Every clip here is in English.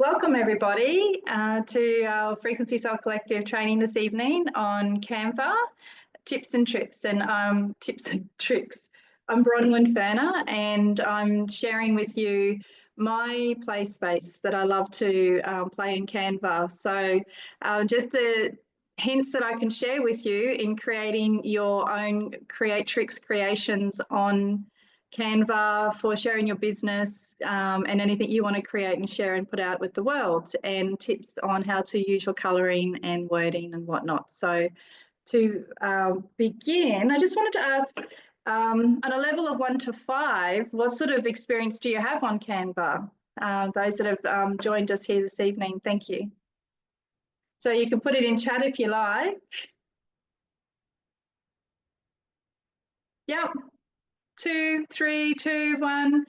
Welcome everybody to our Frequency Cell Collective training this evening on Canva, tips and tricks tips and tricks. I'm Bronwyn Ferner and I'm sharing with you my play space that I love to play in Canva. So just the hints that I can share with you in creating your own creations on Canva for sharing your business and anything you want to create and share and put out with the world, and tips on how to use your colouring and wording and whatnot. So to begin, I just wanted to ask, on a level of 1 to 5, what sort of experience do you have on Canva? Those that have joined us here this evening, thank you. So you can put it in chat if you like. Yep. 2, 3, 2, 1.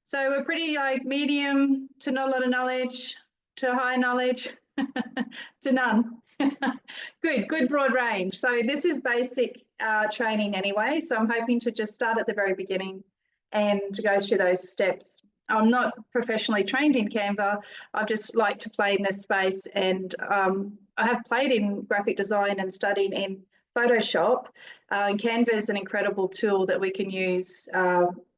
So we're pretty like medium to not a lot of knowledge, to high knowledge, to none. Good broad range. So this is basic training anyway. So I'm hoping to just start at the very beginning and to go through those steps. I'm not professionally trained in Canva. I just like to play in this space, and I have played in graphic design and studied in Photoshop. And Canva is an incredible tool that we can use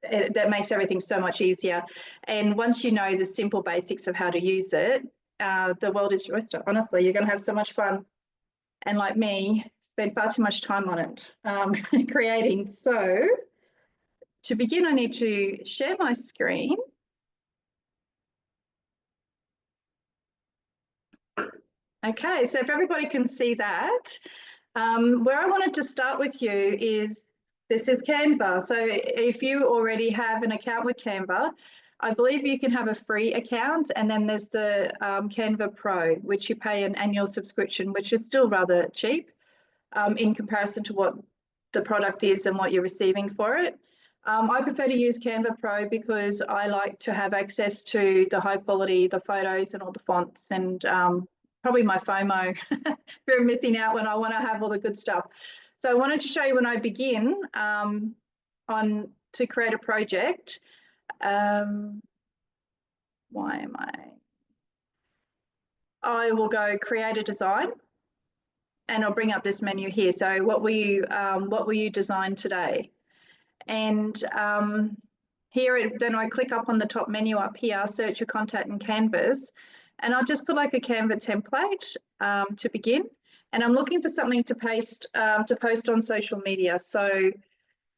that makes everything so much easier. And once you know the simple basics of how to use it, the world is your oyster. Honestly, you're going to have so much fun. And like me, spend far too much time on it creating. So to begin, I need to share my screen. Okay, so if everybody can see that, where I wanted to start with you is, this is Canva. So if you already have an account with Canva, I believe you can have a free account, and then there's the Canva Pro, which you pay an annual subscription, which is still rather cheap in comparison to what the product is and what you're receiving for it. I prefer to use Canva Pro because I like to have access to the high quality, the photos and all the fonts, and probably my FOMO, fear of missing out when I want to have all the good stuff. So I wanted to show you when I begin to create a project. I will go create a design, and I'll bring up this menu here. So what will you design today? And here, then I click up on the top menu up here, search your contact and canvas, and I'll just put like a Canva template to begin. And I'm looking for something to post on social media. So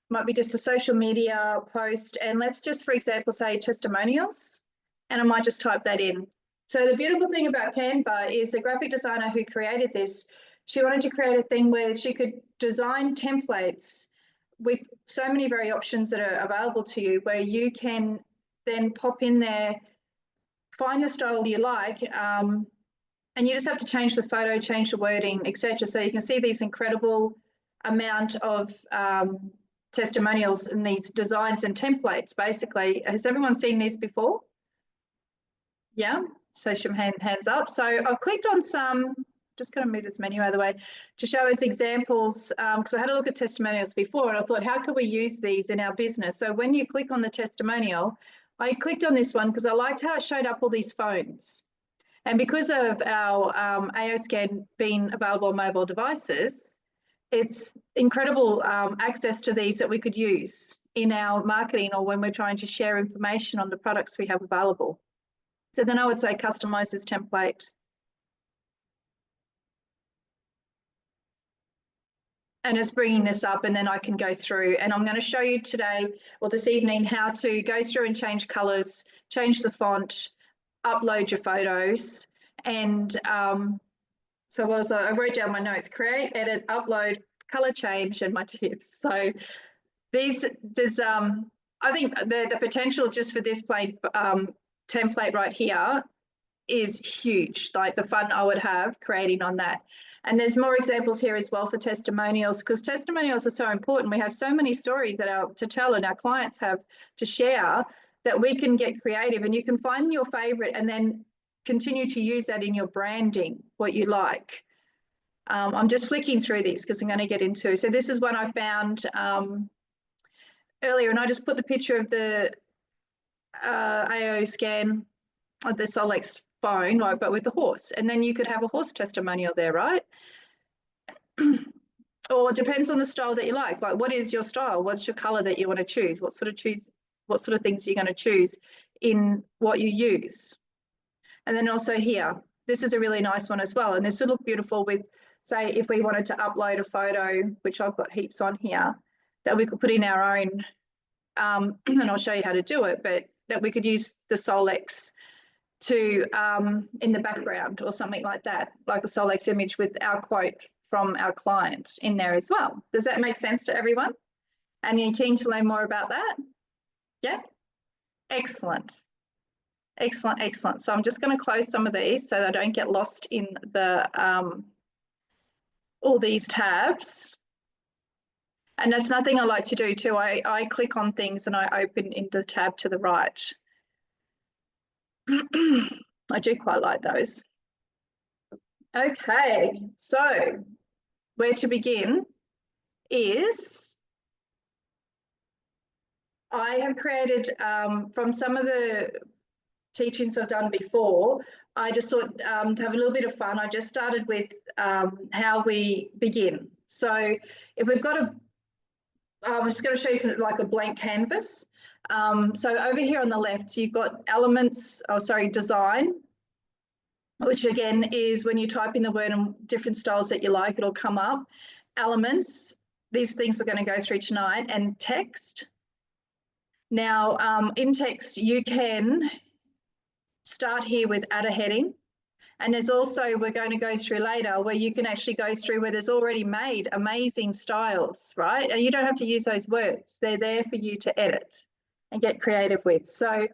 might be just a social media post, and let's just, for example, say testimonials, and I might just type that in. So the beautiful thing about Canva is the graphic designer who created this, she wanted to create a thing where she could design templates with so many various options that are available to you, where you can then pop in there, find the style you like, and you just have to change the photo, change the wording, etc. So you can see these incredible amount of testimonials and these designs and templates. Basically, has everyone seen these before? Yeah, so some hands up. So I've clicked on some, just going to move this menu out of the way to show us examples, because I had a look at testimonials before and I thought, how can we use these in our business? So when you click on the testimonial, I clicked on this one because I liked how it showed up all these phones. And because of our AO scan being available on mobile devices, it's incredible access to these that we could use in our marketing or when we're trying to share information on the products we have available. So then I would say customize this template. And it's bringing this up, and then I can go through, and I'm going to show you today or this evening how to go through and change colors, change the font, upload your photos. And so what was I wrote down my notes: create, edit, upload, color change, and my tips. So there's I think the potential just for this plain template right here is huge, like the fun I would have creating on that. And there's more examples here as well for testimonials, because testimonials are so important. We have so many stories that to tell, and our clients have to share, that we can get creative, and you can find your favorite and then continue to use that in your branding, what you like. I'm just flicking through these because I'm going to get into. So this is one I found earlier, and I just put the picture of the AO scan of the Solex phone, like, but with the horse. And then you could have a horse testimonial there, right? Or it depends on the style that you like. Like, what is your style? What's your color that you want to choose? What sort of things are you going to choose in what you use? And then also here, this is a really nice one as well. And this would look beautiful with, say, if we wanted to upload a photo, which I've got heaps on here, that we could put in our own, and I'll show you how to do it, but that we could use the Solex to in the background or something like that, like a Solex image with our quote from our client in there as well. Does that make sense to everyone? And you're keen to learn more about that? Yeah? Excellent. Excellent, excellent. So I'm just going to close some of these so that I don't get lost in the all these tabs. And that's nothing I like to do too. I click on things and I open in the tab to the right. I do quite like those. Okay, so where to begin is I have created from some of the teachings I've done before, I just thought to have a little bit of fun, I just started with how we begin. So if we've got I'm just going to show you like a blank canvas. So over here on the left, you've got elements, design, which again is when you type in the word and different styles that you like, it'll come up. Elements, these things we're going to go through tonight, and text. Now, in text, you can start here with add a heading. And there's also, we're going to go through later, where you can actually go through where there's already made amazing styles, right? And you don't have to use those words. They're there for you to edit and get creative with. So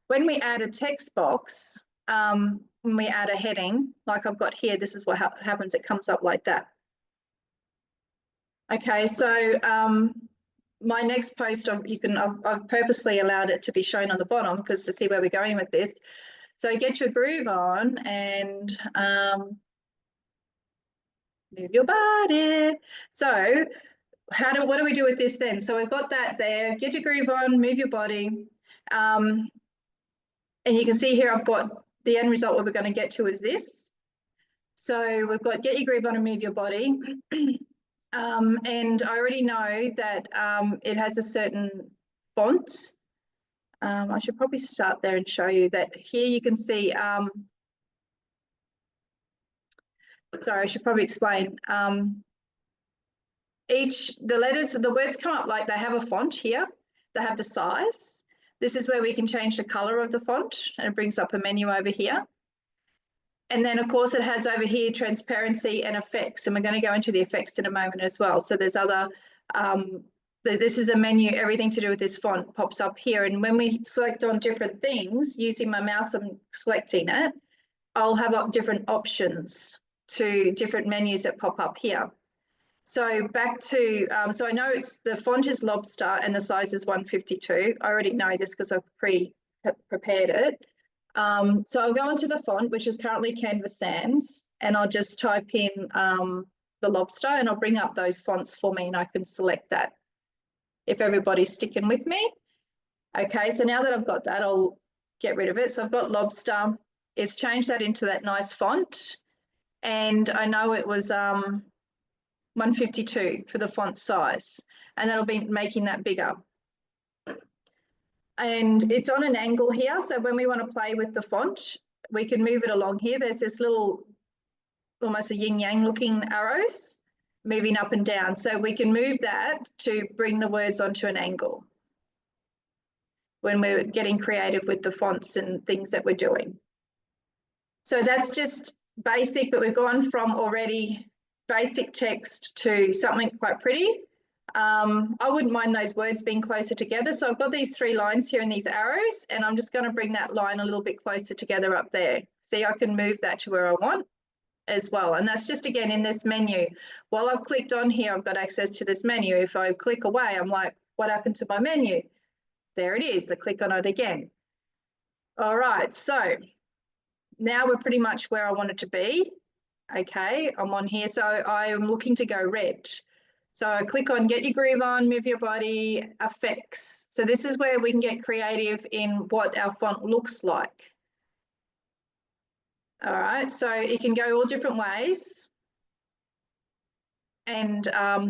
when we add a text box, when we add a heading, like I've got here, this is what happens. It comes up like that. Okay, so my next post, I've purposely allowed it to be shown on the bottom because to see where we're going with this. So get your groove on and move your body. So what do we do with this then? So we've got that there. Get your groove on, move your body. And you can see here I've got the end result. What we're going to get to is this. So we've got get your groove on and move your body. And I already know that it has a certain font. I should probably start there and show you that here you can see, sorry, I should probably explain. The words come up like they have a font here. They have the size. This is where we can change the color of the font and it brings up a menu over here. And then of course it has over here transparency and effects. And we're going to go into the effects in a moment as well. So there's other, this is the menu, everything to do with this font pops up here. And when we select on different things, using my mouse, I'm selecting it, I'll have different options to different menus that pop up here. So back to, so I know the font is Lobster and the size is 152. I already know this because I've prepared it. So I'll go into the font, which is currently Canva Sans, and I'll just type in the Lobster and I'll bring up those fonts for me and I can select that if everybody's sticking with me. Okay, so now that I've got that, I'll get rid of it. So I've got Lobster. It's changed that into that nice font. And I know it was 152 for the font size, and that'll be making that bigger. And it's on an angle here. So when we want to play with the font, we can move it along here. There's this little, almost a yin yang looking arrows moving up and down. So we can move that to bring the words onto an angle when we're getting creative with the fonts and things that we're doing. So that's just basic, but we've gone from already basic text to something quite pretty. I wouldn't mind those words being closer together. So I've got these 3 lines here and these arrows, and I'm just going to bring that line a little bit closer together up there. See, I can move that to where I want as well. And that's just, again, in this menu. While I've clicked on here, I've got access to this menu. If I click away, I'm like, what happened to my menu? There it is. I click on it again. All right, so now we're pretty much where I want it to be. Okay, I'm on here. So I am looking to go red. So I click on get your groove on, move your body, effects. So this is where we can get creative in what our font looks like. All right, so it can go all different ways. And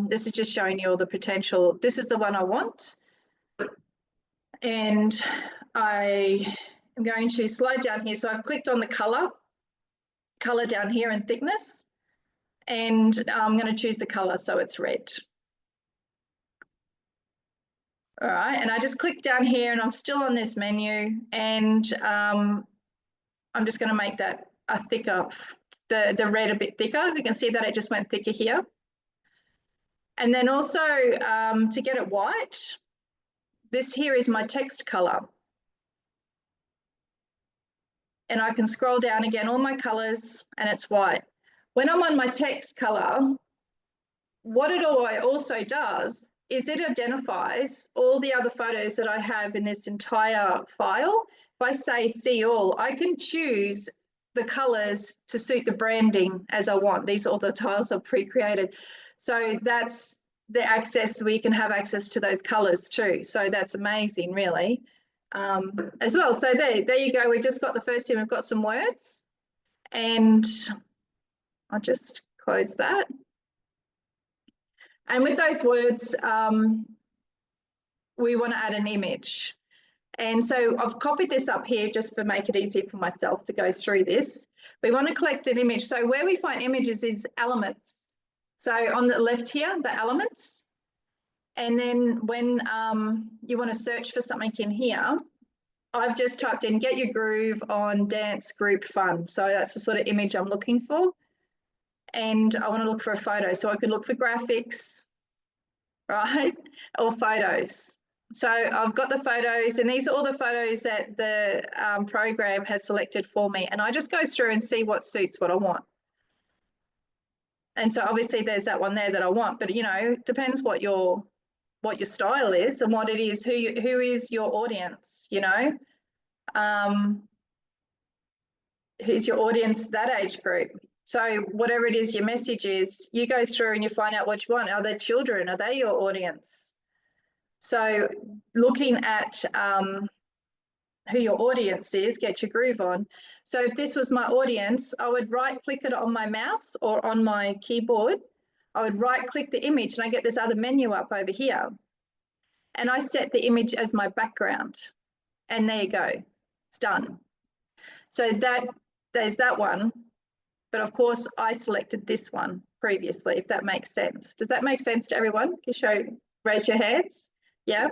this is just showing you all the potential. This is the one I want. And I am going to slide down here. So I've clicked on the color down here and thickness. And I'm going to choose the color so it's red. All right, and I just click down here and I'm still on this menu, and I'm just going to make that a thicker, the red a bit thicker. You can see that it just went thicker here. And then also to get it white, this here is my text color. And I can scroll down again, all my colors, and it's white. When I'm on my text color, what it also does is it identifies all the other photos that I have in this entire file. If I say see all, I can choose the colors to suit the branding as I want. These are all the tiles I've pre-created. So that's the access where you can have access to those colors too. So that's amazing, really, as well. So there you go. We've just got the first thing. We've got some words, and I'll just close that. And with those words, we want to add an image. And so I've copied this up here just to make it easy for myself to go through this. We want to collect an image. So where we find images is elements. So on the left here, the elements. And then when you want to search for something in here, I've just typed in get your groove on dance group fun. So that's the sort of image I'm looking for. And I want to look for a photo. So I could look for graphics, right? Or photos. So I've got the photos, and these are all the photos that the program has selected for me. And I just go through and see what suits what I want. And so obviously there's that one there that I want, but it depends what your style is and what it is, who is your audience, who's your audience, that age group. So whatever it is your message is, you go through and you find out which one. Are they children? Are they your audience? So looking at who your audience is, get your groove on. So if this was my audience, I would right click it on my mouse or on my keyboard. I would right click the image and I get this other menu up over here. And I set the image as my background. And there you go, it's done. So there's that one. But of course, I selected this one previously, if that makes sense. Does that make sense to everyone? Can you raise your hands? Yeah.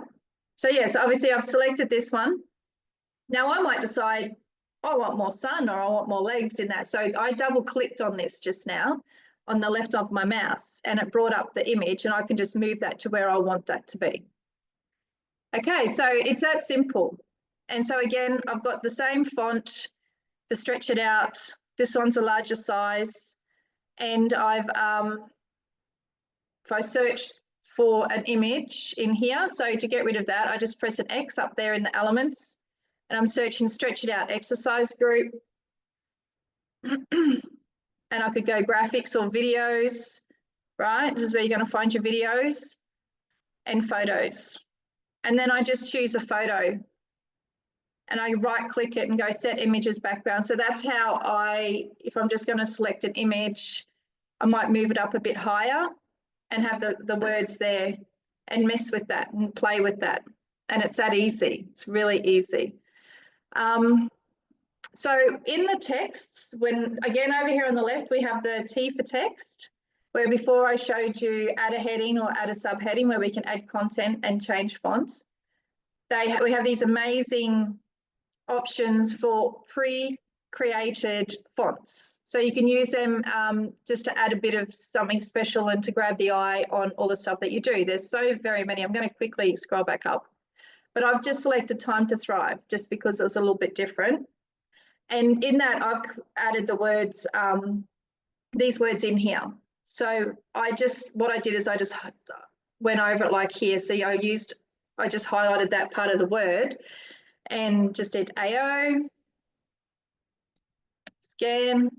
So yes, obviously I've selected this one. Now I might decide I want more sun or I want more legs in that. So I double clicked on this just now on the left of my mouse, and it brought up the image, and I can just move that to where I want that to be. Okay, so it's that simple. And so again, I've got the same font to stretch it out. This one's a larger size. And I've, if I search for an image in here, so to get rid of that, I just press an X up there in the elements, and I'm searching stretch it out exercise group. And I could go graphics or videos, right? This is where you're going to find your videos and photos. And then I just choose a photo and I right click it and go set images background. So that's how if I'm just going to select an image, I might move it up a bit higher and have the words there and mess with that and play with that. And it's that easy. It's really easy. So in the texts, again over here on the left, we have the T for text, where before I showed you add a heading or add a subheading where we can add content and change fonts. We have these amazing options for pre-created fonts. So you can use them just to add a bit of something special and to grab the eye on all the stuff that you do. There's so very many. I'm going to quickly scroll back up. But I've just selected Time to Thrive just because it was a little bit different. And in that, I've added the words, these words in here. So what I did is I just went over it like here. See, I just highlighted that part of the word and just did AO, scan.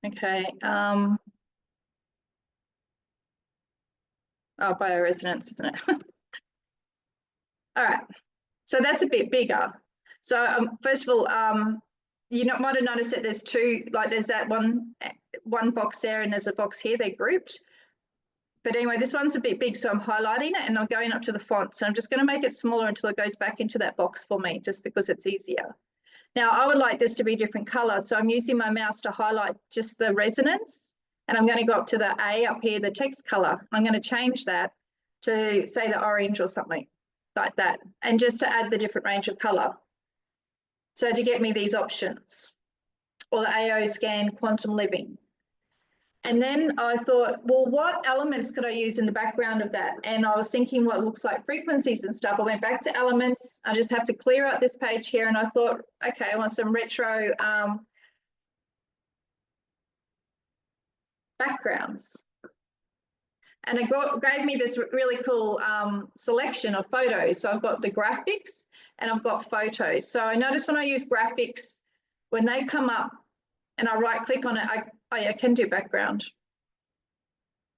Okay. Bioresonance, isn't it? All right. So that's a bit bigger. So first of all, you might have noticed that there's two, like there's that one box there and there's a box here, they're grouped. But anyway, this one's a bit big, so I'm highlighting it and I'm going up to the font. So I'm just going to make it smaller until it goes back into that box for me, just because it's easier. Now, I would like this to be a different color, so I'm using my mouse to highlight just the resonance, and I'm going to go up to the A up here, the text color. I'm going to change that to, say, the orange or something like that, and just to add the different range of color. So to get me these options, or the AO scan quantum living. And then I thought, well, what elements could I use in the background of that? And I was thinking what looks like frequencies and stuff. I went back to elements. I just have to clear out this page here. And I thought, okay, I want some retro backgrounds. And it gave me this really cool selection of photos. So I've got the graphics and I've got photos. So I notice when I use graphics, when they come up and I right click on it, I can do background.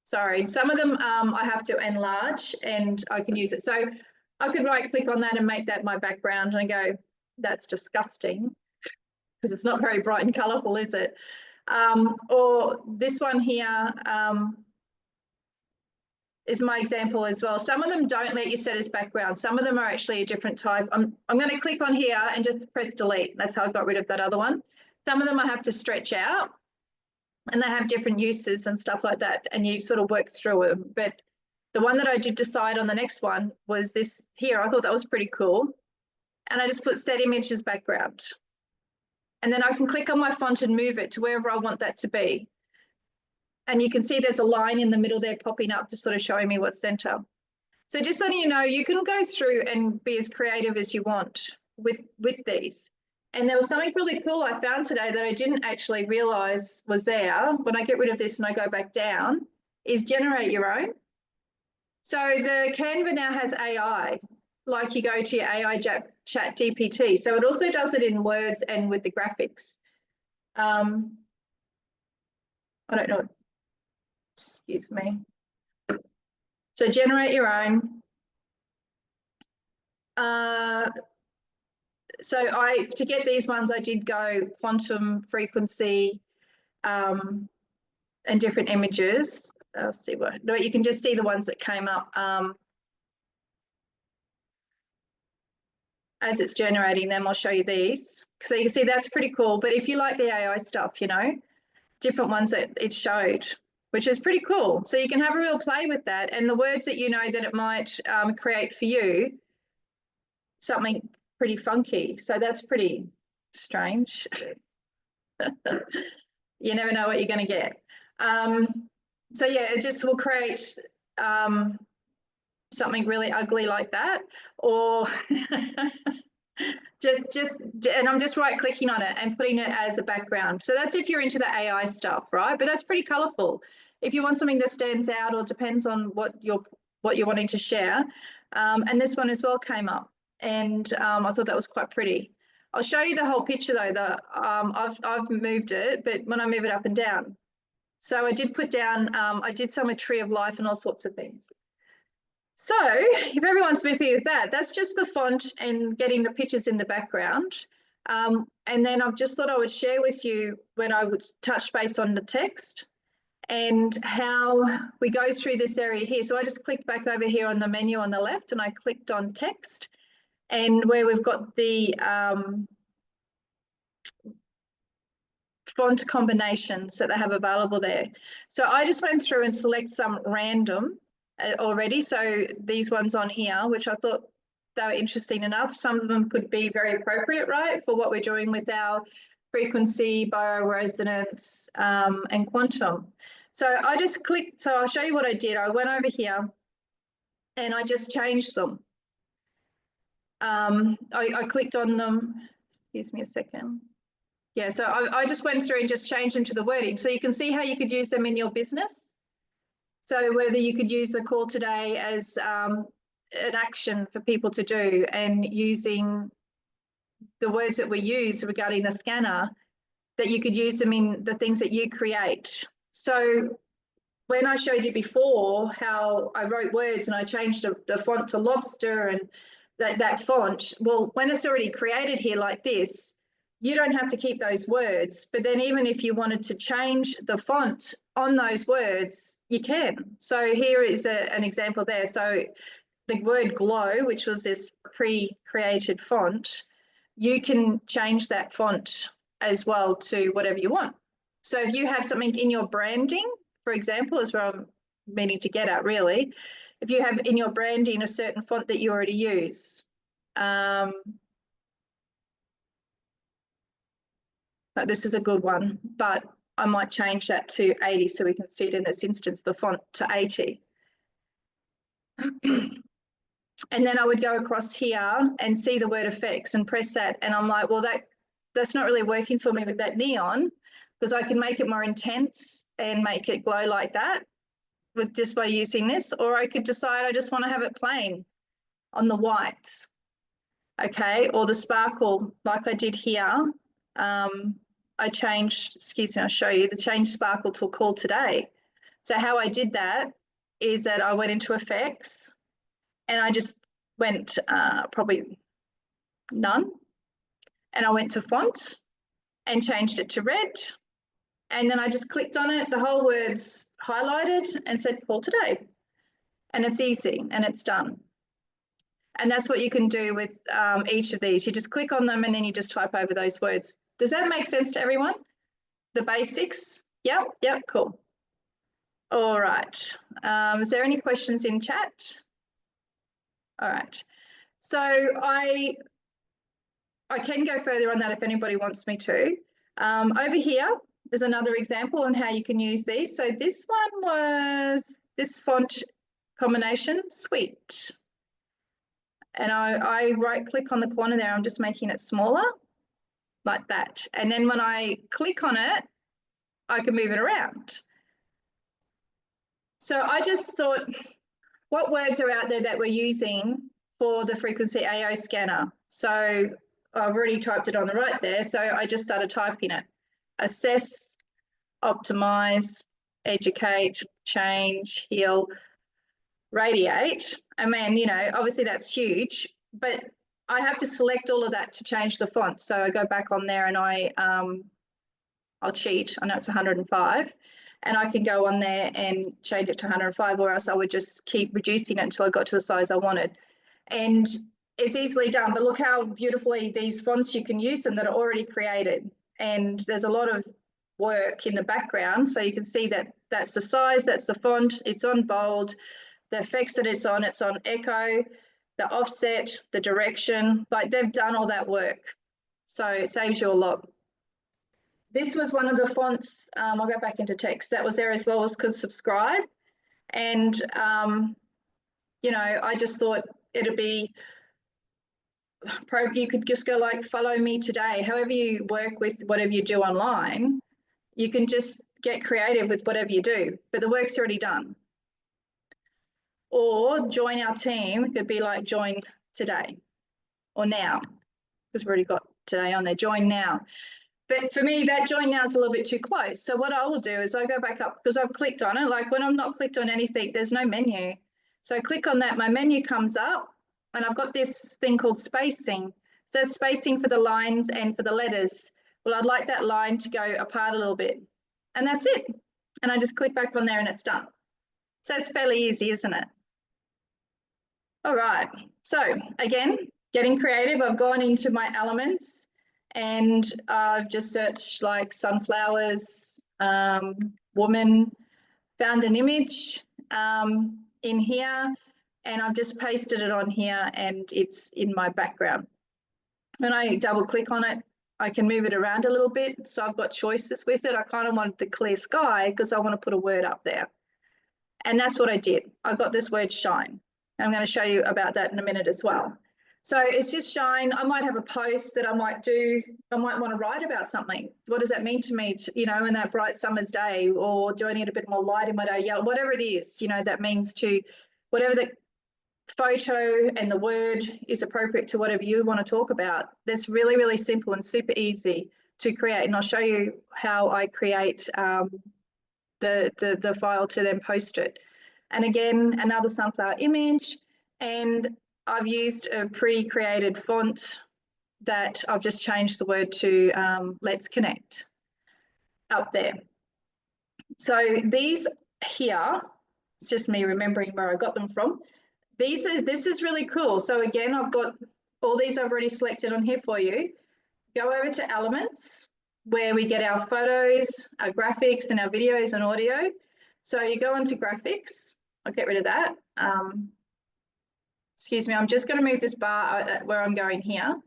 Sorry, some of them I have to enlarge and I can use it. So I could right click on that and make that my background and go, that's disgusting because it's not very bright and colorful, is it? Or this one here is my example as well. Some of them don't let you set as background. Some of them are actually a different type. I'm going to click on here and just press delete. That's how I got rid of that other one. Some of them I have to stretch out. And they have different uses and stuff like that, and you sort of work through them. But the one that I did decide on the next one was this here. I thought that was pretty cool. And I just put set image as background. And then I can click on my font and move it to wherever I want that to be. And you can see there's a line in the middle there popping up, just sort of showing me what's center. So just letting you know, you can go through and be as creative as you want with these. And there was something really cool I found today that I didn't actually realize was there. When I get rid of this and I go back down, is generate your own. So the Canva now has AI, like you go to your AI chat GPT. So it also does it in words and with the graphics. I don't know. Excuse me. So generate your own. So to get these ones, I did go quantum frequency and different images. I'll see what you can just see the ones that came up as it's generating them. I'll show you these. So you can see that's pretty cool. But if you like the AI stuff, you know, different ones that it showed, which is pretty cool. So you can have a real play with that. And the words that you know that it might create for you, something pretty funky. So that's pretty strange. You never know what you're going to get. So yeah, it just will create something really ugly like that, or and I'm just right clicking on it and putting it as a background. So that's if you're into the AI stuff, right? But that's pretty colorful. If you want something that stands out or depends on what you're wanting to share. And this one as well came up, and I thought that was quite pretty. I'll show you the whole picture though. I've moved it, but when I move it up and down. So I did put down, I did some with Tree of Life and all sorts of things. So if everyone's happy with that, that's just the font and getting the pictures in the background. And then I've just thought I would share with you when I would touch base on the text and how we go through this area here. So I just clicked back over here on the menu on the left and I clicked on text, and where we've got the font combinations that they have available there. So I just went through and select some random already. So these ones on here, which I thought they were interesting enough. Some of them could be very appropriate, right, for what we're doing with our frequency, bioresonance, and quantum. So I just clicked, so I'll show you what I did. I went over here and I just changed them. I clicked on them, excuse me a second. Yeah, so I just went through and just changed them to the wording. So you can see how you could use them in your business. So whether you could use the call today as an action for people to do, and using the words that we use regarding the scanner, that you could use them in the things that you create. So when I showed you before how I wrote words and I changed the font to lobster and that font, well, when it's already created here like this, you don't have to keep those words. But then even if you wanted to change the font on those words, you can. So here is an example there. So the word glow, which was this pre-created font, you can change that font as well to whatever you want. So if you have something in your branding, for example, is where I'm meaning to get at really, if you have in your branding a certain font that you already use, like this is a good one, but I might change that to 80 so we can see it in this instance, the font to 80. And then I would go across here and see the word effects and press that. And I'm like, well, that's not really working for me with that neon, because I can make it more intense and make it glow like that with just by using this. Or I could decide I just want to have it plain on the white. Okay, or the sparkle like I did here. I changed, excuse me, I'll show you, the change sparkle to a call today. So how I did that is that I went into effects and I just went probably none. And I went to font and changed it to red. And then I just clicked on it, the whole word's highlighted and said call today. And it's easy and it's done. And that's what you can do with each of these. You just click on them and then you just type over those words. Does that make sense to everyone? The basics? Yep, cool. All right. Is there any questions in chat? All right. So I can go further on that if anybody wants me to. Over here, there's another example on how you can use these. So this one was this font combination, sweet. And I right click on the corner there, I'm just making it smaller like that. And then when I click on it, I can move it around. So I just thought, what words are out there that we're using for the frequency AO scanner? So I've already typed it on the right there. So I just started typing it. Assess, optimize, educate, change, heal, radiate. I mean, you know, obviously that's huge, but I have to select all of that to change the font. So I go back on there and I'll cheat. I know it's 105 and I can go on there and change it to 105, or else I would just keep reducing it until I got to the size I wanted. And it's easily done, but look how beautifully these fonts you can use them that are already created. And there's a lot of work in the background. So you can see that that's the size, that's the font, it's on bold, the effects that it's on echo, the offset, the direction, like they've done all that work. So it saves you a lot. This was one of the fonts, I'll go back into text, that was there as well, was called subscribe. And, you know, I just thought it'd be, you could just go like, follow me today. However you work with whatever you do online, you can just get creative with whatever you do, but the work's already done. Or join our team, it could be like join today or now, because we've already got today on there, join now. But for me, that join now is a little bit too close. So what I will do is I go back up, because I've clicked on it. Like when I'm not clicked on anything, there's no menu. So I click on that, my menu comes up and I've got this thing called spacing. So it's spacing for the lines and for the letters. Well, I'd like that line to go apart a little bit. And that's it. And I just click back on there and it's done. So it's fairly easy, isn't it? All right. So again, getting creative. I've gone into my elements and I've just searched like sunflowers, woman, found an image in here, and I've just pasted it on here and it's in my background. When I double click on it, I can move it around a little bit. So I've got choices with it. I kind of wanted the clear sky because I want to put a word up there. And that's what I did. I got this word shine. And I'm going to show you about that in a minute as well. So it's just shine. I might have a post that I might do. I might want to write about something. What does that mean to me, you know, in that bright summer's day, or do I need a bit more light in my day? Yeah, whatever it is, you know, that means to whatever the photo and the word is appropriate to whatever you want to talk about. That's really, really simple and super easy to create. And I'll show you how I create the file to then post it. And again, another sunflower image. And I've used a pre-created font that I've just changed the word to Let's Connect up there. So these here, it's just me remembering where I got them from. This is really cool. So again, I've got all these I've already selected on here for you. Go over to Elements, where we get our photos, our graphics, and our videos and audio. So you go into graphics. I'll get rid of that. Excuse me, I'm just going to move this bar where I'm going here.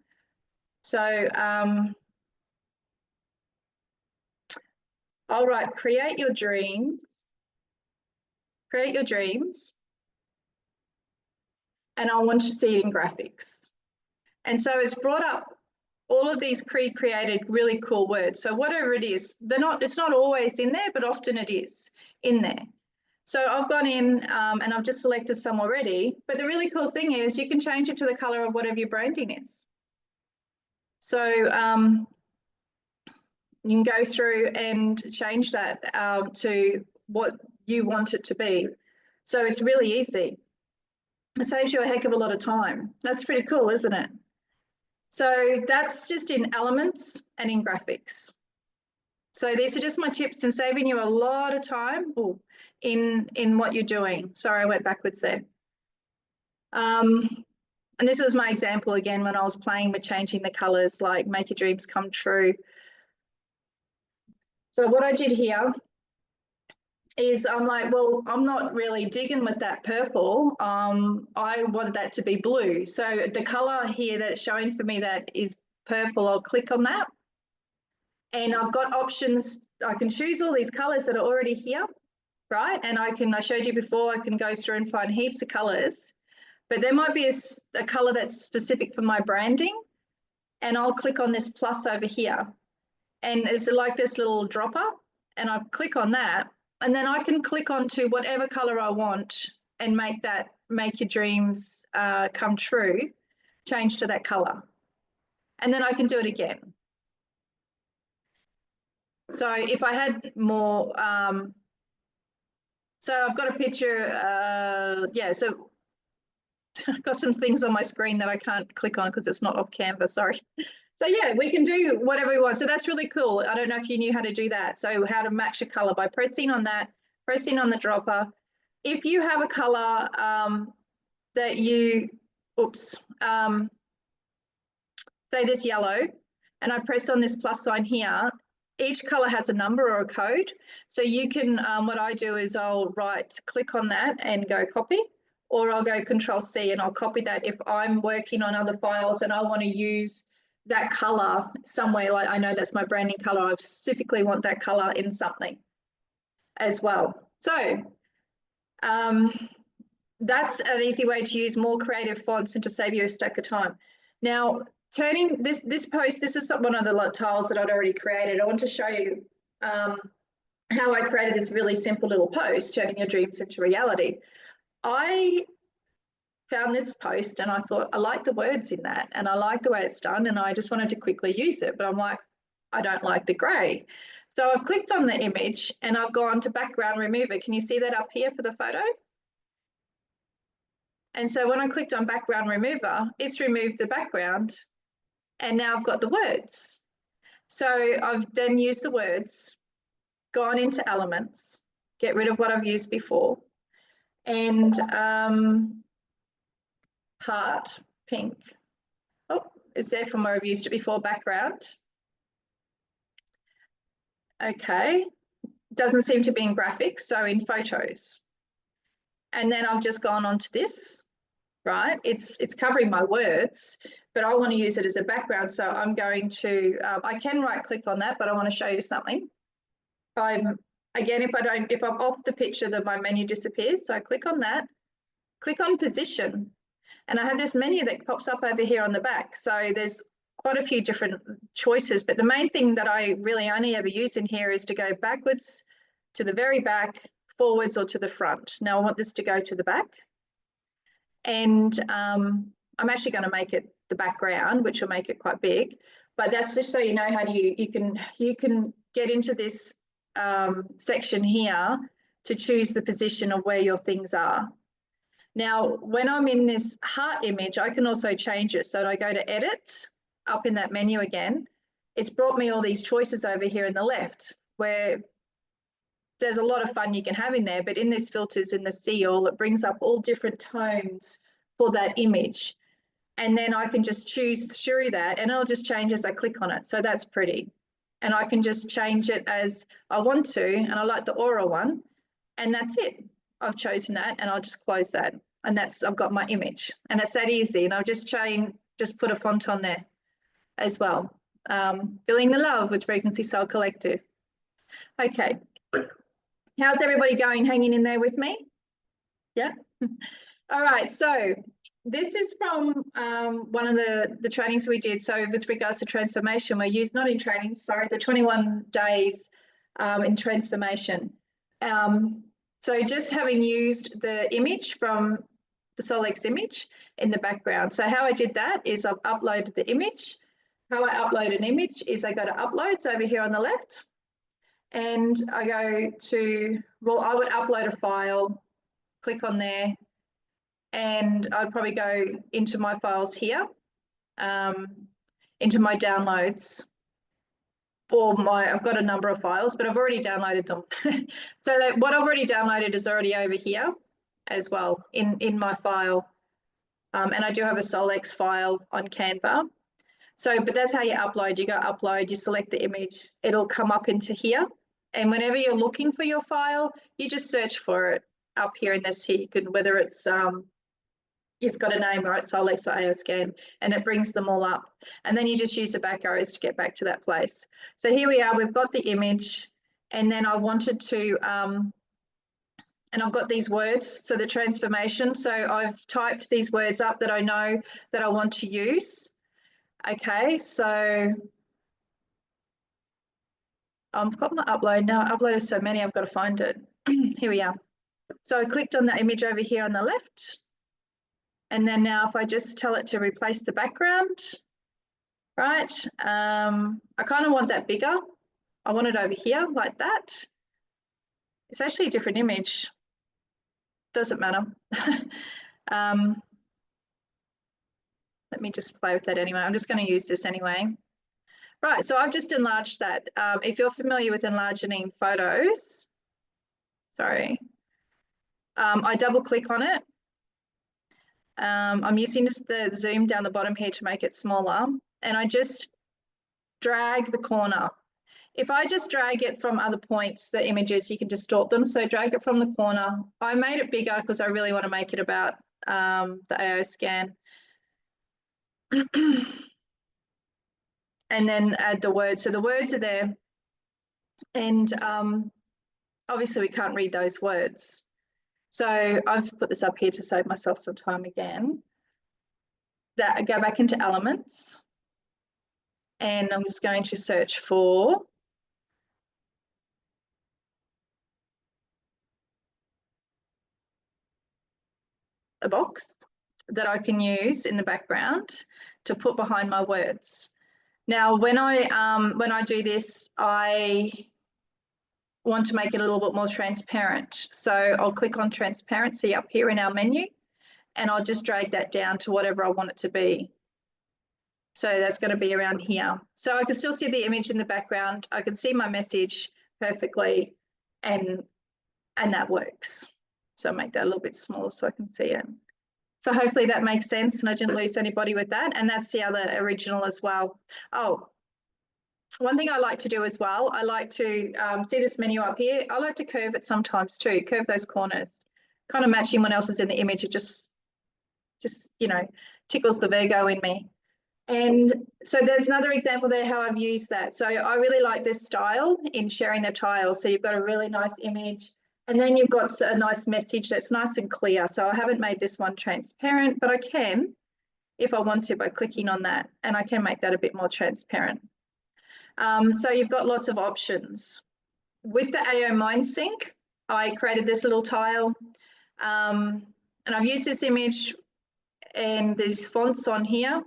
So I'll write create your dreams. Create your dreams. And I want to see it in graphics. And so it's brought up all of these created really cool words. So whatever it is, it's not always in there, but often it is in there. So I've gone in and I've just selected some already, but the really cool thing is you can change it to the color of whatever your branding is. So you can go through and change that to what you want it to be. So it's really easy. It saves you a heck of a lot of time. That's pretty cool, isn't it? So that's just in Elements and in graphics. So these are just my tips in saving you a lot of time in what you're doing. Sorry, I went backwards there. And this was my example again when I was playing with changing the colors, like make your dreams come true. So what I did here is I'm like, well, I'm not really digging with that purple. I want that to be blue. So the color here that's showing for me that is purple, I'll click on that. And I've got options. I can choose all these colors that are already here, right? And I showed you before, I can go through and find heaps of colors, but there might be a color that's specific for my branding. And I'll click on this plus over here. And it's like this little dropper, and I click on that. And then I can click onto whatever color I want and make your dreams come true, change to that color. And then I can do it again. So if I had more, so I've got a picture, yeah, so I've got some things on my screen that I can't click on because it's not off Canva, sorry. So yeah, we can do whatever we want. So that's really cool. I don't know if you knew how to do that. So how to match a color by pressing on that, pressing on the dropper. If you have a color that you, say this yellow, and I pressed on this plus sign here, each color has a number or a code. So you can, what I do is I'll click on that and go copy, or I'll go Control C and I'll copy that if I'm working on other files and I want to use that color somewhere, like I know that's my branding color, I specifically want that color in something as well. So that's an easy way to use more creative fonts and to save you a stack of time. Now, turning this post, this is one of the tiles that I'd already created. I want to show you how I created this really simple little post, turning your dreams into reality. I found this post and I thought, I like the words in that and I like the way it's done and I just wanted to quickly use it, but I'm like, I don't like the grey. So I've clicked on the image and I've gone to background remover. Can you see that up here for the photo? And so when I clicked on background remover, it's removed the background and now I've got the words. So I've then used the words, gone into Elements, get rid of what I've used before, and heart, pink. Oh, it's there from where I've used it before, background. Okay, doesn't seem to be in graphics, so in photos. And then I've just gone on to this, right? It's covering my words, but I want to use it as a background. So I'm going to, I can right click on that, but I want to show you something. Again, if I'm off the picture, that my menu disappears. So I click on that, click on position, and I have this menu that pops up over here on the back. So there's quite a few different choices, but the main thing that I really only ever use in here is to go backwards to the very back, forwards, or to the front. Now I want this to go to the back. And I'm actually going to make it the background, which will make it quite big. But that's just so you know how you can get into this section here to choose the position of where your things are. Now, when I'm in this heart image, I can also change it. So I go to edit up in that menu again. It's brought me all these choices over here in the left where there's a lot of fun you can have in there, but in this filters in the seal, it brings up all different tones for that image. And then I can just choose through that and it'll just change as I click on it. So that's pretty. And I can just change it as I want to. And I like the aura one. And that's it. I've chosen that and I'll just close that. And I've got my image. And it's that easy. And I'll just put a font on there as well. Feeling the love with Frequency Soul Collective. Okay. How's everybody going? Hanging in there with me? Yeah. All right. So this is from one of the trainings we did. So with regards to transformation, we used, not in training, sorry, the 21 days in transformation. So just having used the image from the SolX image in the background. So how I did that is I've uploaded the image. How I upload an image is I go to uploads over here on the left. And I go to, well, I would upload a file, click on there, and I'd probably go into my files here, into my downloads, or I've got a number of files, but I've already downloaded them. So that what I've already downloaded is already over here as well in my file. And I do have a SolX file on Canva. So, but that's how you upload. You go upload, you select the image, it'll come up into here. And whenever you're looking for your file, you just search for it up here in this here. You can, whether it's got a name, right, SolX or AOScan, and it brings them all up. And then you just use the back arrows to get back to that place. So here we are, we've got the image, and then I wanted to, and I've got these words, so the transformation. So I've typed these words up that I know that I want to use. Okay, so I've got my upload now. I uploaded so many, I've got to find it. Here we are. So I clicked on the image over here on the left. And then now if I just tell it to replace the background, right? I kind of want that bigger. I want it over here like that. It's actually a different image. Doesn't matter. Let me just play with that anyway. I'm just going to use this anyway. Right, so I've just enlarged that. If you're familiar with enlarging photos, sorry, I double click on it. I'm using the zoom down the bottom here to make it smaller, and I just drag the corner. If I just drag it from other points, the images, you can distort them. So drag it from the corner. I made it bigger because I really want to make it about the AO scan. And then add the words. So the words are there. And obviously we can't read those words. So I've put this up here to save myself some time again. That I go back into elements. And I'm just going to search for a box that I can use in the background to put behind my words. Now, when I do this, I want to make it a little bit more transparent. So I'll click on transparency up here in our menu, and I'll just drag that down to whatever I want it to be. So that's going to be around here. So I can still see the image in the background. I can see my message perfectly, and that works. So I'll make that a little bit smaller so I can see it. So hopefully that makes sense and I didn't lose anybody with that. And that's the other original as well. Oh, one thing I like to do as well, I like to see this menu up here. I like to curve it sometimes too, curve those corners, kind of matching what else is in the image. It just you know, tickles the Virgo in me. And so there's another example there how I've used that. So I really like this style in sharing the tiles. So you've got a really nice image, and then you've got a nice message that's nice and clear. So I haven't made this one transparent, but I can, if I want to, by clicking on that, and I can make that a bit more transparent. So you've got lots of options. With the AO MindSync, I created this little tile, and I've used this image and there's fonts on here.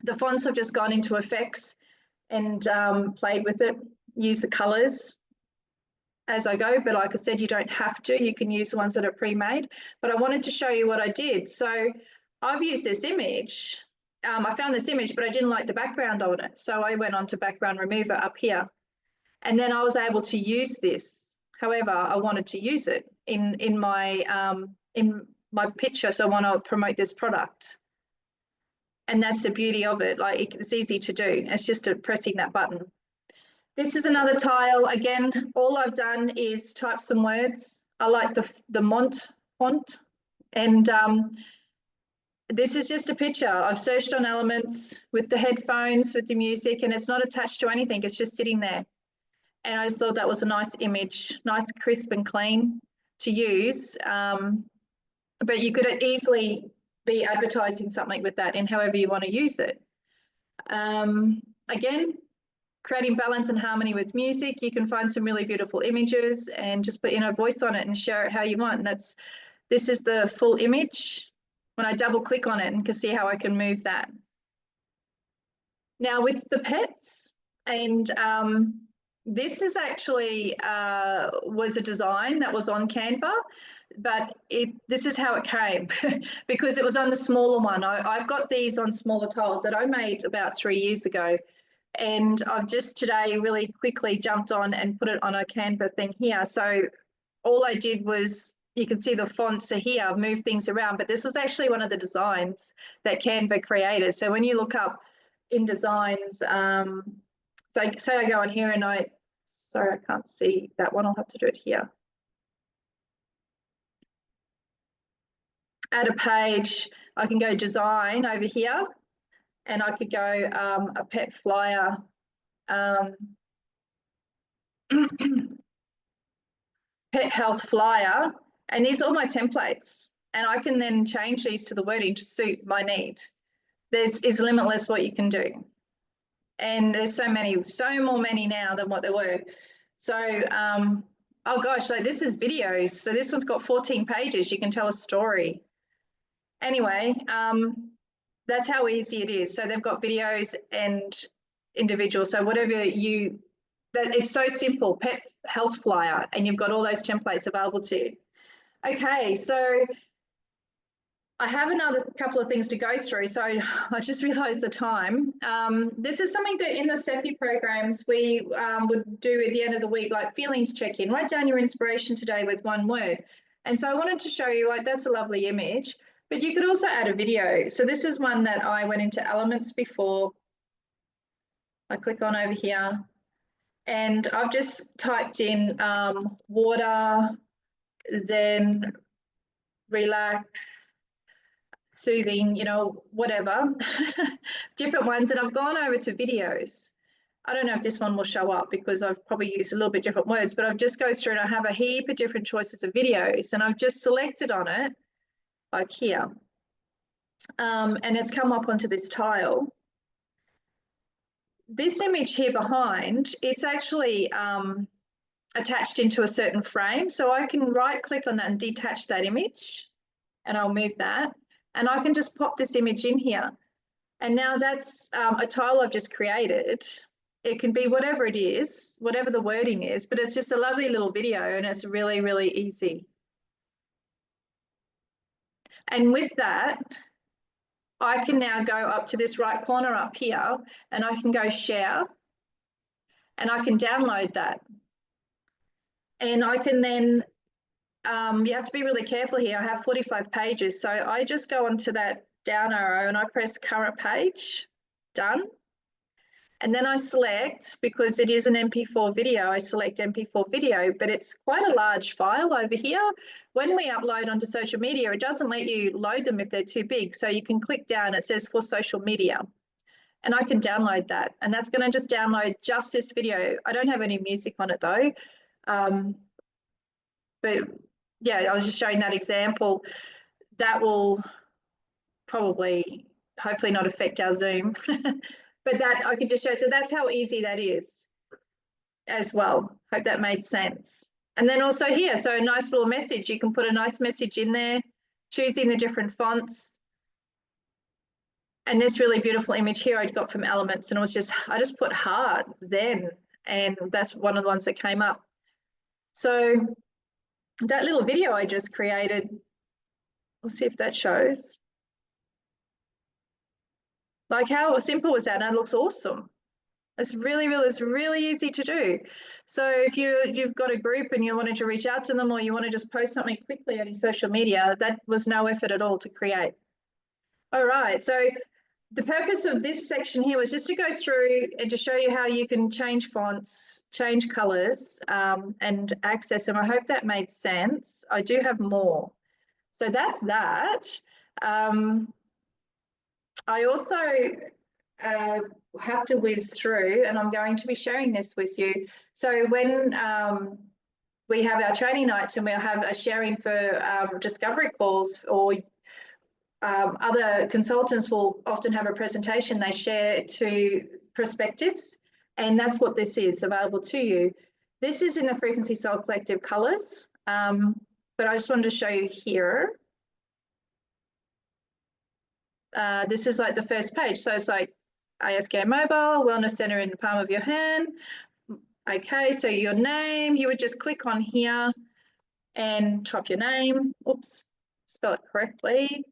The fonts have just gone into effects and played with it, use the colors. as I go, but like I said, you don't have to. You can use the ones that are pre-made. But I wanted to show you what I did. So I've used this image. I found this image, but I didn't like the background on it. So I went on to background remover up here. And then I was able to use this. However, I wanted to use it in my picture. So I want to promote this product. And that's the beauty of it. Like, it's easy to do. It's just pressing that button. This is another tile. Again, all I've done is type some words. I like the Mont font. And this is just a picture. I've searched on Elements with the headphones, with the music, and it's not attached to anything. It's just sitting there. And I just thought that was a nice image, nice, crisp and clean to use. But you could easily be advertising something with that in however you want to use it. Again, creating balance and harmony with music. You can find some really beautiful images and just put a voice on it and share it how you want. And this is the full image. When I double click on it, and can see how I can move that. Now with the pets, and this is actually was a design that was on Canva, but this is how it came because it was on the smaller one. I've got these on smaller tiles that I made about 3 years ago. And I've just today really quickly jumped on and put it on a Canva thing here. So all I did was, you can see the fonts are here, move things around, but this was actually one of the designs that Canva created. So when you look up in designs, so say I go on here and sorry, I can't see that one. I'll have to do it here. Add a page, I can go design over here, and I could go a pet flyer. Pet health flyer, and these are all my templates, and I can then change these to the wording to suit my need. It's limitless what you can do, and there's so more many now than what there were. So oh gosh, like this is videos, so this one's got 14 pages. You can tell a story. Anyway, that's how easy it is. So they've got videos and individual, so whatever it's so simple. Pet health flyer, and you've got all those templates available to you. Okay, so I have another couple of things to go through. So I just realized the time. This is something that in the Steffi programs we would do at the end of the week, like feelings check-in. Write down your inspiration today with one word. And so I wanted to show you, that's a lovely image, but you could also add a video. So this is one that I went into Elements before. I click on over here, and I've just typed in water, zen, relax, soothing, whatever, different ones. And I've gone over to videos. I don't know if this one will show up because I've probably used a little bit different words, but I've just go through and I have a heap of different choices of videos, and I've just selected on it, like here. And it's come up onto this tile. This image here behind, it's actually attached into a certain frame. So I can right click on that and detach that image, and I'll move that. And I can just pop this image in here. And now that's a tile I've just created. It can be whatever it is, whatever the wording is, but it's just a lovely little video, and it's really, really easy. And with that, I can now go up to this right corner up here, and I can go share, and I can download that. And I can then, you have to be really careful here. I have 45 pages. So I just go onto that down arrow and I press current page, done. And then I select, because it is an MP4 video, I select MP4 video, but it's quite a large file over here. When we upload onto social media, it doesn't let you load them if they're too big. So you can click down, it says for social media, and I can download that. And that's going to just download just this video. I don't have any music on it though. But yeah, I was just showing that example. That will probably, hopefully not affect our Zoom. But that I could just show, so that's how easy that is as well. Hope that made sense. And then also here, so a nice little message. You can put a nice message in there, choosing the different fonts. And this really beautiful image here I got from Elements, and it was just, I just put heart, zen, and that's one of the ones that came up. So that little video I just created, let's see if that shows. Like, how simple was that? And it looks awesome. It's really easy to do. So if you've got a group and you wanted to reach out to them, or you want to just post something quickly on your social media, that was no effort at all to create. All right, so the purpose of this section here was just to go through and to show you how you can change fonts, change colors, and access them. I hope that made sense. I do have more. So that's that. I also have to whiz through, and I'm going to be sharing this with you. So when we have our training nights and we'll have a sharing for discovery calls, or other consultants will often have a presentation they share to perspectives, and that's what this is available to you. This is in the Frequency Soul Collective colors, but I just wanted to show you here. This is like the first page. So it's like ASK Mobile, Wellness Center in the palm of your hand. Okay, so your name, you would just click on here and type your name. Oops, spell it correctly,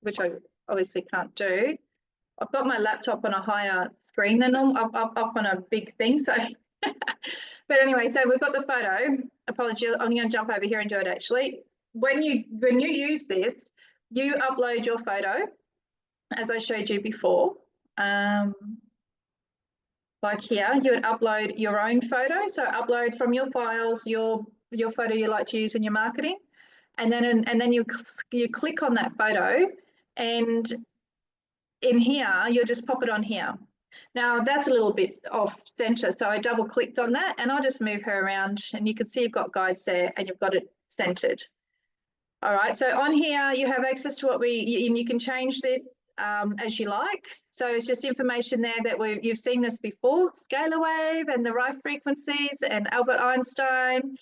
which I obviously can't do. I've got my laptop on a higher screen than normal, up on a big thing. So, but anyway, so we've got the photo. Apologies, I'm going to jump over here and do it actually. When you use this, you upload your photo, as I showed you before. Like here, you would upload your own photo. So upload from your files your photo you like to use in your marketing, and then you click on that photo, and in here you'll just pop it on here. Now that's a little bit off center, so I double clicked on that, and I'll just move her around, and you can see you've got guides there, and you've got it centered. All right, so on here you have access to what you can change it as you like. So it's just information there that you've seen this before, scalar wave and the right frequencies and Albert Einstein,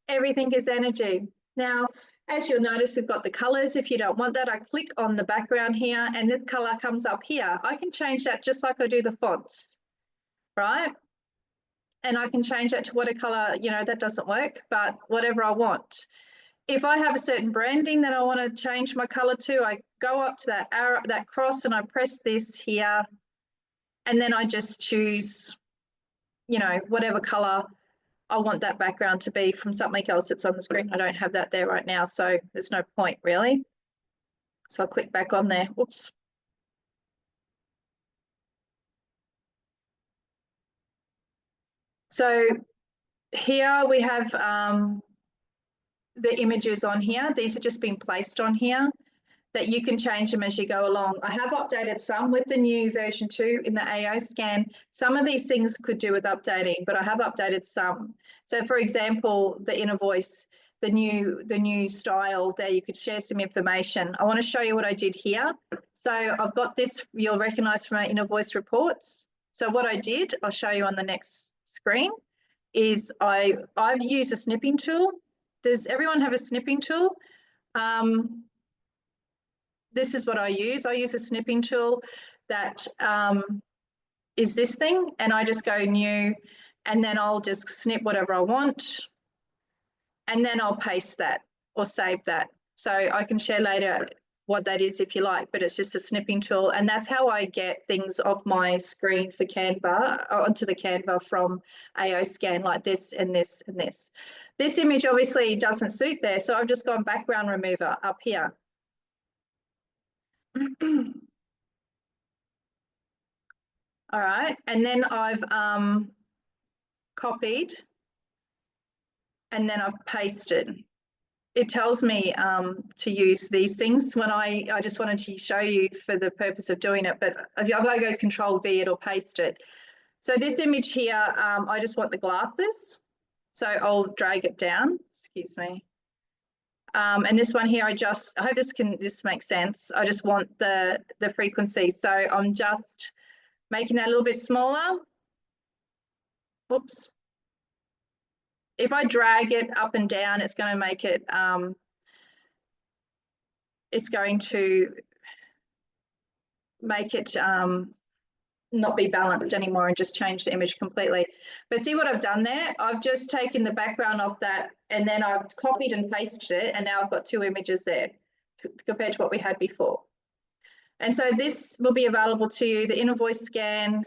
everything is energy. Now, as you'll notice, we've got the colors. If you don't want that, I click on the background here and the color comes up here. I can change that just like I do the fonts, right? And I can change that to what a color, that doesn't work, but whatever I want. If I have a certain branding that I want to change my color to, I go up to that arrow, that cross, and I press this here, and then I just choose, whatever color I want that background to be from something else that's on the screen. I don't have that there right now, so there's no point really. So I'll click back on there. Oops. So here we have the images on here. These are just being placed on here, that you can change them as you go along. I have updated some with the new version 2 in the AO scan. Some of these things could do with updating, but I have updated some. So for example, the inner voice, the new style there, you could share some information. I want to show you what I did here. So I've got this, you'll recognize from our inner voice reports. So what I did, I'll show you on the next screen, is I've used a snipping tool. Does everyone have a snipping tool? This is what I use. I use a snipping tool that is this thing, and I just go new, and then I'll just snip whatever I want, and then I'll paste that or save that. So I can share later what that is if you like, but it's just a snipping tool, and that's how I get things off my screen for Canva onto the Canva from AO scan, like this and this and this. This image obviously doesn't suit there, so I've just gone background remover up here. All right, and then I've copied, and then I've pasted. It tells me to use these things when I just wanted to show you for the purpose of doing it, but if I go Control V, it'll paste it. So this image here, I just want the glasses. So I'll drag it down, excuse me. And this one here, I hope this makes sense. I just want the frequency. So I'm just making that a little bit smaller. Oops. If I drag it up and down, it's going to make it, not be balanced anymore and just change the image completely. But see what I've done there? I've just taken the background off that and then I've copied and pasted it, and now I've got two images there compared to what we had before. And so this will be available to you, the inner voice scan,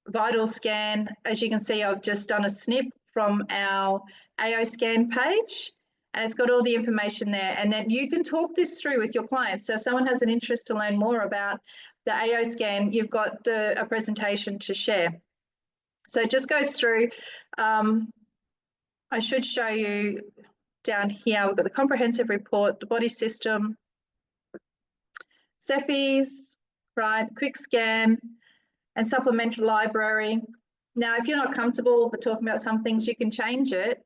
vital scan. As you can see, I've just done a snip from our AO scan page, and it's got all the information there. And then you can talk this through with your clients. So if someone has an interest to learn more about the AO scan, you've got a presentation to share. So it just goes through. I should show you down here. We've got the comprehensive report, the body system, Cephis, right, quick scan, and supplemental library. Now, if you're not comfortable with talking about some things, you can change it.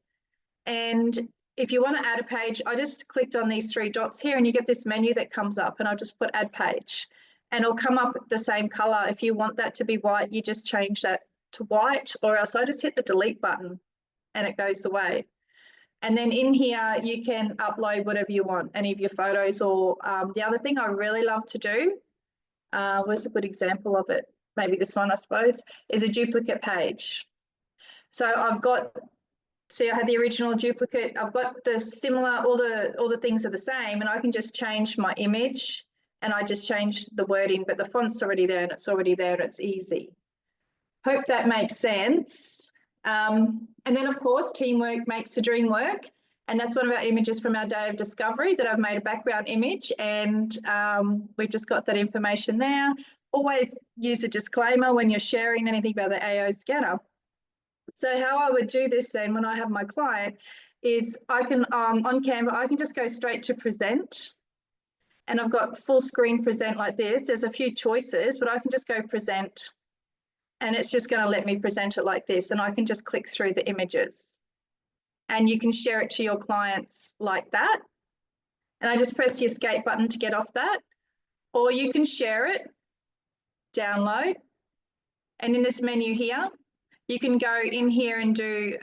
And if you want to add a page, I just clicked on these three dots here and you get this menu that comes up, and I'll just put add page and it'll come up the same color. If you want that to be white, you just change that to white, or else I just hit the delete button and it goes away. And then in here, you can upload whatever you want, any of your photos, or the other thing I really love to do, where's a good example of it? Maybe this one, I suppose, is a duplicate page. So I've got, see, I had the original duplicate. I've got the similar, all the things are the same, and I can just change my image and I just change the wording, but the font's already there and it's already there and it's easy. Hope that makes sense. And then of course, teamwork makes the dream work. And that's one of our images from our day of discovery that I've made a background image, and we've just got that information there. Always use a disclaimer when you're sharing anything about the AO scanner. So how I would do this then when I have my client is I can, on Canva, I can just go straight to present, and I've got full screen present like this. There's a few choices, but I can just go present, and it's just going to let me present it like this, and I can just click through the images. And you can share it to your clients like that. And I just press the escape button to get off that. Or you can share it, download, and in this menu here, you can go in here and do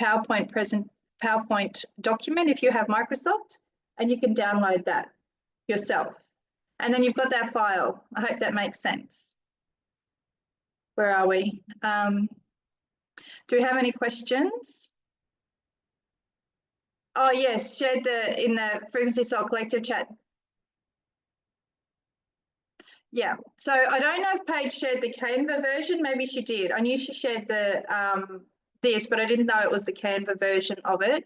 PowerPoint document if you have Microsoft, and you can download that yourself. And then you've got that file. I hope that makes sense. Where are we? Do we have any questions? Oh yes, shared in the Frequency Soul Collective chat. Yeah, so I don't know if Paige shared the Canva version. Maybe she did. I knew she shared the this, but I didn't know it was the Canva version of it.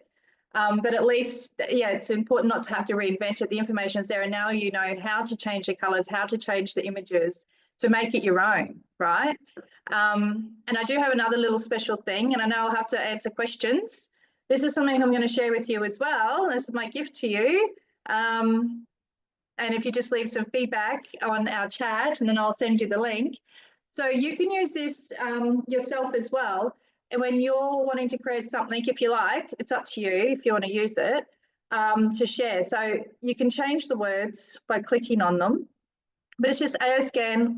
But at least, yeah, it's important not to have to reinvent it. The information's there, and now you know how to change the colors, how to change the images to make it your own, right? And I do have another little special thing, and I know I'll have to answer questions. This is something I'm going to share with you as well. This is my gift to you. And if you just leave some feedback on our chat, and then I'll send you the link. So you can use this yourself as well. And when you're wanting to create something, if you like, it's up to you if you want to use it to share. So you can change the words by clicking on them. But it's just AO scan,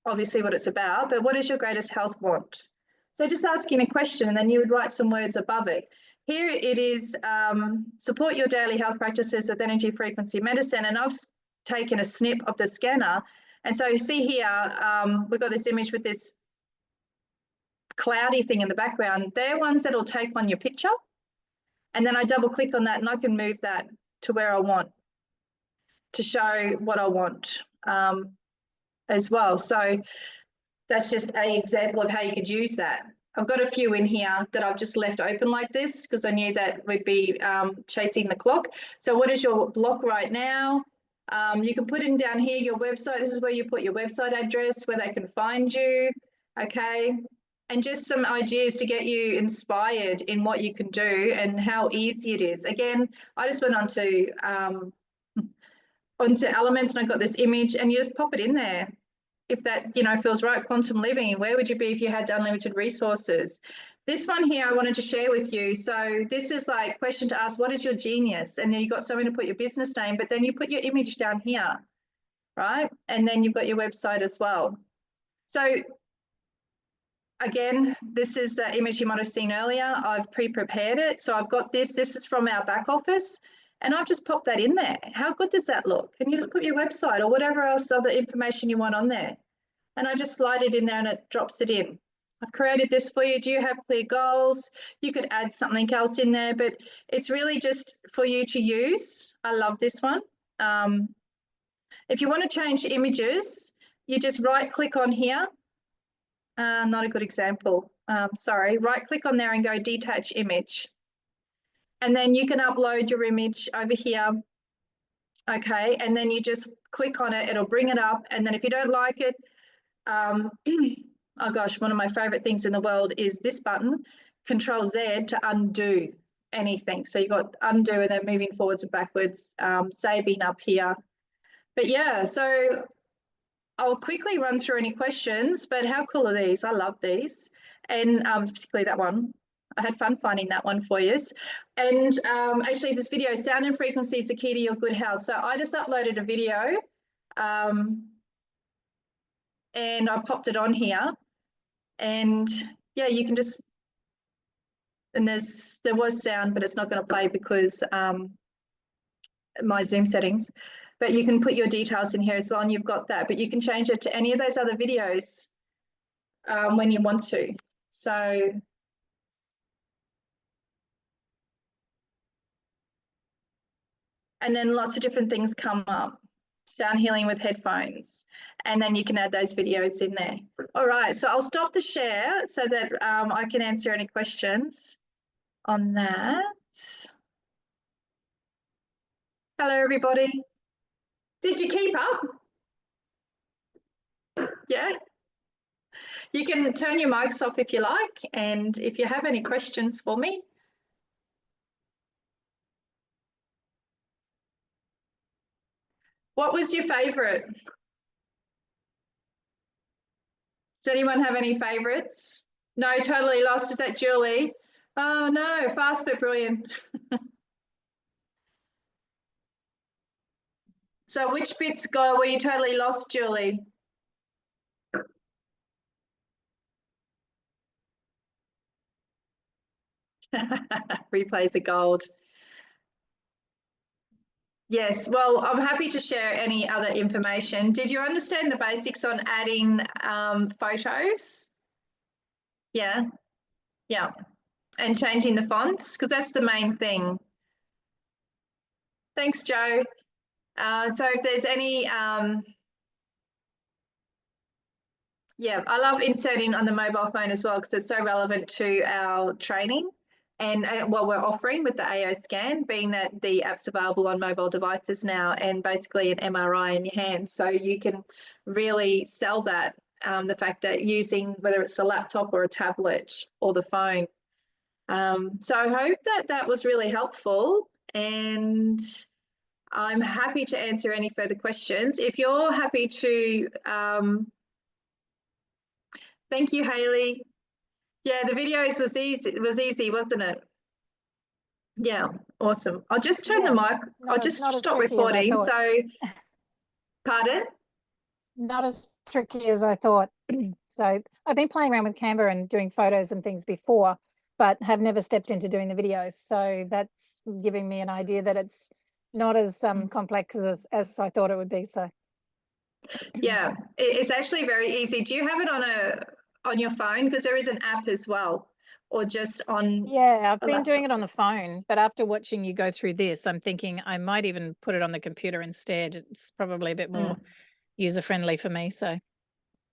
obviously what it's about, but what is your greatest health want? So just asking a question, and then you would write some words above it. Here it is, support your daily health practices with energy frequency medicine. And I've taken a snip of the scanner. And so you see here, we've got this image with this cloudy thing in the background. They're ones that'll take on your picture. And then I double click on that and I can move that to where I want to show what I want as well. So that's just an example of how you could use that. I've got a few in here that I've just left open like this because I knew that we'd be chasing the clock. So what is your block right now? You can put in down here your website. This is where you put your website address, where they can find you, okay? And just some ideas to get you inspired in what you can do and how easy it is. Again, I just went onto Elements and I got this image, and you just pop it in there. If that, you know, feels right. Quantum living, where would you be if you had unlimited resources? This one here I wanted to share with you. So this is like question to ask, what is your genius? And then you've got somewhere to put your business name, but then you put your image down here, right? And then you've got your website as well. So again, this is the image you might have seen earlier. I've pre-prepared it. So I've got this. This is from our back office. And I've just popped that in there. How good does that look? Can you just put your website or whatever else other information you want on there? and I just slide it in there and it drops it in. I've created this for you. Do you have clear goals? You could add something else in there, but it's really just for you to use. I love this one. If you want to change images, you just right click on here. Not a good example. Sorry, right click on there and go detach image. And then you can upload your image over here. Okay, and then you just click on it, it'll bring it up. And then if you don't like it, oh gosh, one of my favorite things in the world is this button, Control Z to undo anything. So you've got undo and then moving forwards and backwards, saving up here. But yeah, so I'll quickly run through any questions, but how cool are these? I love these. And particularly that one. I had fun finding that one for you. And actually this video, sound and frequency is the key to your good health. So I just uploaded a video and I popped it on here. And yeah, you can just, and there was sound, but it's not going to play because my Zoom settings. But you can put your details in here as well, and you've got that. But you can change it to any of those other videos when you want to. So and then lots of different things come up. Sound healing with headphones. And then you can add those videos in there. All right, so I'll stop the share so that I can answer any questions on that. Hello, everybody. Did you keep up? Yeah. You can turn your mics off if you like. And if you have any questions for me. What was your favorite? Does anyone have any favorites? No, totally lost. Is that Julie? Oh no, fast but brilliant. So which bits were you totally lost, Julie? Replays are gold. Yes, well, I'm happy to share any other information. Did you understand the basics on adding photos? Yeah, yeah. And changing the fonts, because that's the main thing. Thanks, Joe. So if there's any, yeah, I love inserting on the mobile phone as well because it's so relevant to our training and what we're offering with the AO scan, being that the app's available on mobile devices now and basically an MRI in your hand. So you can really sell that, the fact that using whether it's a laptop or a tablet or the phone. So I hope that that was really helpful, and I'm happy to answer any further questions. If you're happy to, thank you, Hayley. Yeah, the videos was easy, wasn't it? Yeah, awesome. I'll just turn the mic. I'll just stop recording. So, pardon? Not as tricky as I thought. So I've been playing around with Canva and doing photos and things before, but have never stepped into doing the videos. So that's giving me an idea that it's not as complex as I thought it would be. So yeah, it's actually very easy. Do you have it on your phone? Because there is an app as well, or just on? Yeah, I've been doing it on the phone, but after watching you go through this, I'm thinking I might even put it on the computer instead. It's probably a bit more user-friendly for me. So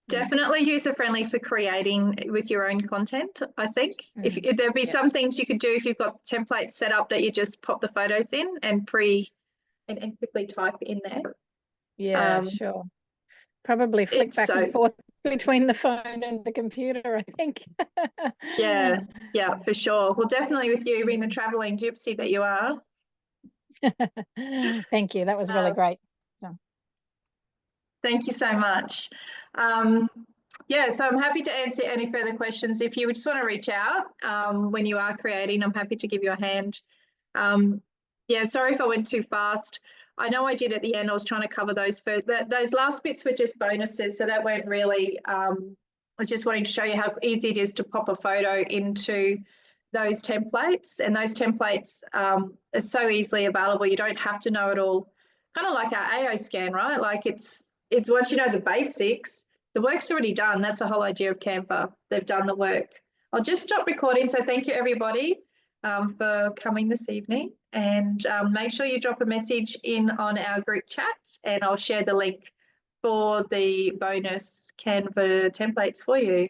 definitely user-friendly for creating with your own content, I think. If there'd be some things you could do if you've got templates set up that you just pop the photos in and and quickly type in there. Yeah, sure. Probably flick back and forth between the phone and the computer, I think. Yeah, for sure. Well, definitely with you being the traveling gypsy that you are. Thank you. That was really great. So. Thank you so much. Yeah, so I'm happy to answer any further questions. If you just want to reach out when you are creating, I'm happy to give you a hand. Yeah, sorry if I went too fast. I know I did at the end. I was trying to cover those first. Those last bits were just bonuses, so that went really. I was just wanting to show you how easy it is to pop a photo into those templates, and those templates are so easily available. You don't have to know it all. Kind of like our AO scan, right? Like it's once you know the basics, the work's already done. That's the whole idea of Canva. They've done the work. I'll just stop recording. So thank you everybody for coming this evening, and make sure you drop a message in on our group chat, and I'll share the link for the bonus Canva templates for you.